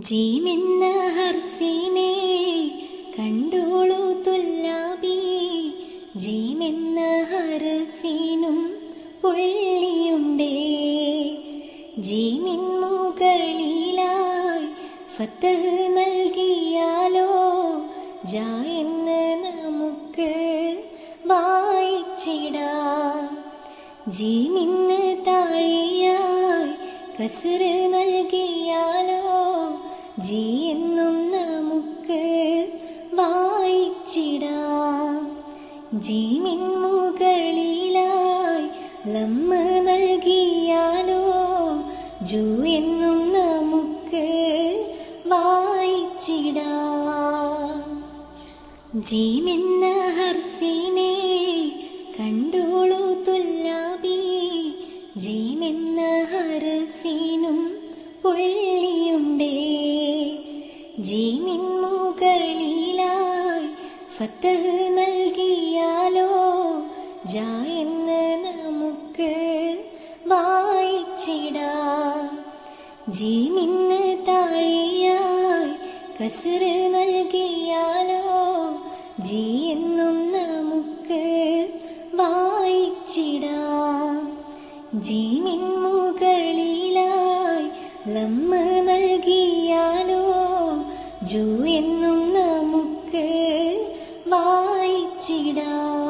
ജീമെന്ന ഹർഫിനെ കണ്ടോളൂ തുല്ലാബി. ജീമെന്ന ഹർഫിനും പുള്ളിയുണ്ടേ. ജീമിൻ മുകളിലായി ഫത്തഹ് നൽകിയാലോ ജാ എന്ന് നമുക്ക് വായിച്ചിടാം. ജീമിന് താഴെയായി കസ്റ് നൽകിയാലോ ജി എന്നും നമുക്ക് വായിച്ചിടാം. ജീമിൻ മുകളിലായി ലമ്മ നൽകിയാലോ ജു എന്നും നമുക്ക് വായിച്ചിടാം. ജീമെന്ന ഹർഫിനെ കണ്ടോളൂ തുല്ലാബി. ജീമെന്ന ഹർഫിനും പുള്ളിയുണ്ടേ. ജീമിൻ മുകളിലായി ഫത്തഹ് നൽകിയാലോ ജാ എന്ന് നമുക്ക് വായിച്ചിടാം. ജീമിന് താഴെയായി കസ്റ് നൽകിയാലോ ജി എന്നും നമുക്ക് വായിച്ചിടാം. ജീമിൻ മുകളിലായി ലമ്മ നൽകിയാലോ ജു എന്നും നമുക്ക് വായിച്ചിടാം.